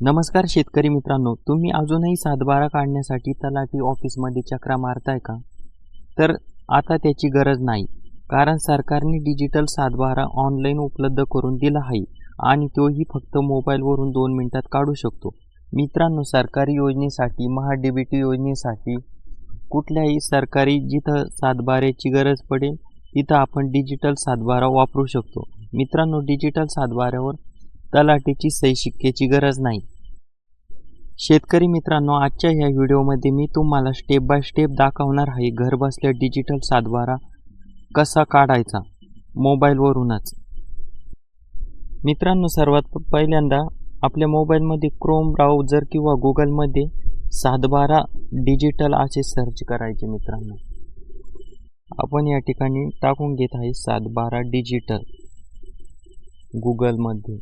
नमस्कार शेतकरी मित्रांनो, तुम्ही अजूनही सातबारा काढण्यासाठी तलाठी ऑफिसमध्ये चक्रा मारताय का? तर आता त्याची गरज नाही, कारण सरकारने डिजिटल सातबारा ऑनलाईन उपलब्ध करून दिला आहे आणि तोही फक्त मोबाईलवरून 2 मिनिटात काढू शकतो. मित्रांनो, सरकारी योजनेसाठी, महा-डी-बी-टी योजनेसाठी कुठल्याही सरकारी जिथं सातबाऱ्याची गरज पडेल तिथं आपण डिजिटल सातबारा वापरू शकतो. मित्रांनो, डिजिटल सातबाऱ्यावर तलाठीची सही शिक्क्याची गरज नाही. शेतकरी मित्रांनो, आजच्या ह्या व्हिडिओमध्ये मी तुम्हाला स्टेप बाय स्टेप दाखवणार आहे घरबसल्या डिजिटल सातबारा कसा काढायचा मोबाईलवरूनच. मित्रांनो, सर्वात पहिल्यांदा आपल्या मोबाईलमध्ये क्रोम ब्राउझर किंवा गुगलमध्ये सातबारा डिजिटल असे सर्च करायचे. मित्रांनो, आपण या ठिकाणी टाकून घेत आहे सातबारा डिजिटल गुगलमध्ये.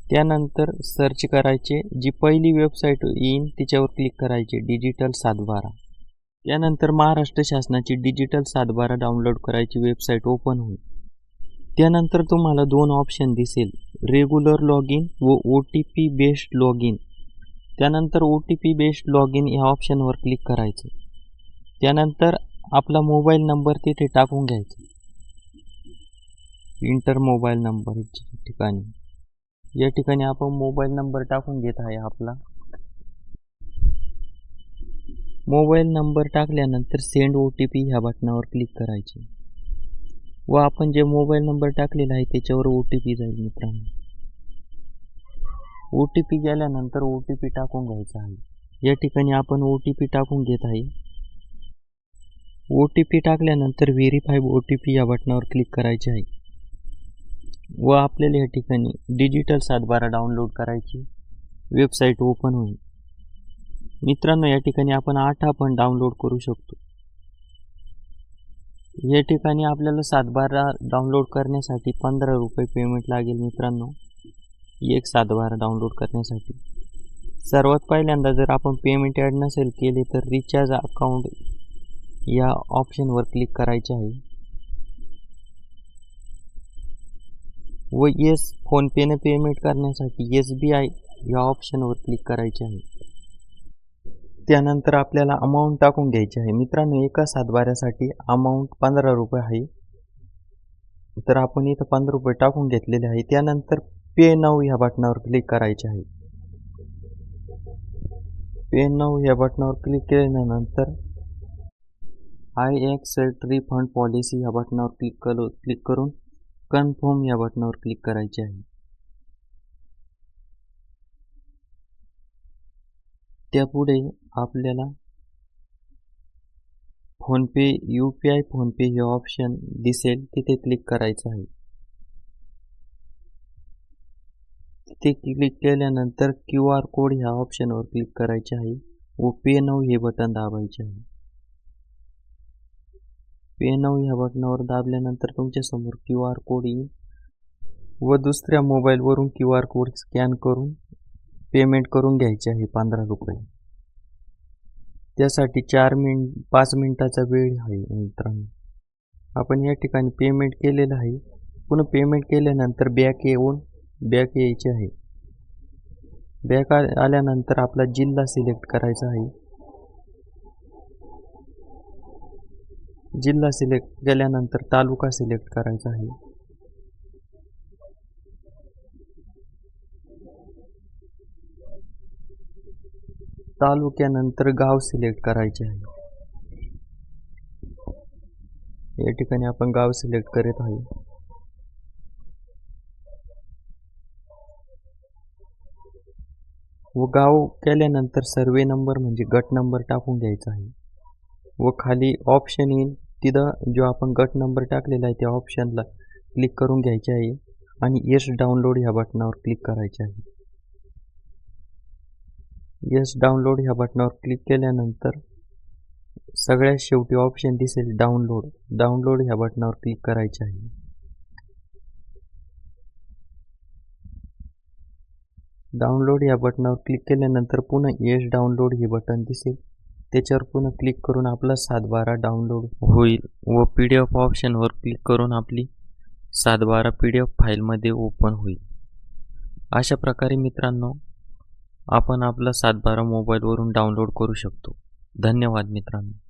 त्यानंतर सर्च करायचे, जी पहिली वेबसाईट येईल तिच्यावर क्लिक करायचे, डिजिटल सातबारा. त्यानंतर महाराष्ट्र शासनाची डिजिटल सातबारा डाउनलोड करायची वेबसाईट ओपन होईल. त्यानंतर तुम्हाला 2 ऑप्शन दिसेल, रेग्युलर लॉग इन व OTP बेस्ड लॉग इन. त्यानंतर OTP बेस्ड लॉग इन या ऑप्शनवर क्लिक करायचं. त्यानंतर आपला मोबाईल नंबर तिथे टाकून घ्यायचा, इंटर मोबाईल नंबर ठिकाणी. या ठिकाणी आपण मोबाईल नंबर टाकून घेत आहे आपला. मोबाईल नंबर टाकल्यानंतर सेंड OTP ह्या बटनावर क्लिक करायचे व आपण जे मोबाईल नंबर टाकलेला आहे त्याच्यावर OTP जाईल. मित्रांनो, OTP गेल्यानंतर OTP टाकून घ्यायचा आहे. या ठिकाणी आपण OTP टाकून घेत आहे. OTP टाकल्यानंतर व्हेरीफाय OTP या बटनावर क्लिक करायचे आहे व आपल्याला या ठिकाणी डिजिटल सातबारा डाउनलोड करायची वेबसाईट ओपन होईल. मित्रांनो, या ठिकाणी आपण 8 पण डाउनलोड करू शकतो. या ठिकाणी आपल्याला सातबारा डाउनलोड करण्यासाठी 15 रुपये पेमेंट लागेल. मित्रांनो, एक सातबारा डाउनलोड करण्यासाठी सर्वात पहिल्यांदा जर आपण पेमेंट ॲड नसेल केले तर रिचार्ज अकाउंट या ऑप्शनवर क्लिक करायचे आहे व फोनपेने पेमेंट करण्यासाठी SBI या ऑप्शनवर क्लिक करायचे आहे. त्यानंतर आपल्याला अमाऊंट टाकून घ्यायची आहे. मित्रांनो, एका सातबाऱ्यासाठी अमाऊंट 15 रुपये आहे, तर आपण इथं 15 रुपये टाकून घेतलेले आहे. त्यानंतर पे नाऊ या बटनावर क्लिक करायचे आहे. पे नाऊ या बटनावर क्लिक केल्यानंतर आय एक्सेप्ट रिफंड पॉलिसी या बटनावर क्लिक करून कन्फर्म या बटनावर क्लिक करायचे आहे. त्यापुढे आपल्याला फोनपे, UPI फोनपे हे ऑप्शन दिसेल, तिथे क्लिक करायचं आहे. तिथे क्लिक केल्यानंतर QR कोड ह्या ऑप्शनवर क्लिक करायचे आहे व पे नाऊ हे बटन दाबायचे आहे. पे नाऊ ह्या बटनावर दाबल्यानंतर तुमच्यासमोर QR कोड येईल व दुसऱ्या मोबाईलवरून QR कोड स्कॅन करून पेमेंट करून घ्यायचे आहे 15 रुपये. त्यासाठी 5 मिनिटाचा वेळ आहे. मित्रांनो, आपण या ठिकाणी पेमेंट केलेलं आहे. पुन्हा पेमेंट केल्यानंतर बॅक यायचे आहे. बॅक आल्यानंतर आपला जिल्हा सिलेक्ट करायचा आहे. जिल्हा सिलेक्ट केल्यानंतर तालुका सिलेक्ट करायचा आहे. तालुक्यानंतर गाव सिलेक्ट करायचे आहे. या ठिकाणी आपण गाव सिलेक्ट करीत आहे. व गाव केल्यानंतर सर्वे नंबर म्हणजे गट नंबर टाकून घ्यायचा आहे व खाली ऑप्शन येईल, तिथं जो आपण गट नंबर टाकलेला आहे त्या ऑप्शनला क्लिक करून घ्यायचे आहे आणि यस डाउनलोड ह्या बटनावर क्लिक करायचे आहे. यस डाउनलोड ह्या बटनावर क्लिक केल्यानंतर सगळ्यात शेवटी ऑप्शन दिसेल डाउनलोड ह्या बटनावर क्लिक करायचे आहे. डाउनलोड या बटनावर क्लिक केल्यानंतर पुन्हा यस डाउनलोड हे बटन दिसेल, त्याच्यावर पुन्हा क्लिक करून आपला सातबारा डाउनलोड होईल व PDF ऑप्शनवर क्लिक करून आपली सातबारा PDF फाईलमध्ये ओपन होईल. अशा प्रकारे मित्रांनो आपण आपला 712 मोबाईलवरून डाउनलोड करू शकतो. धन्यवाद मित्रांनो.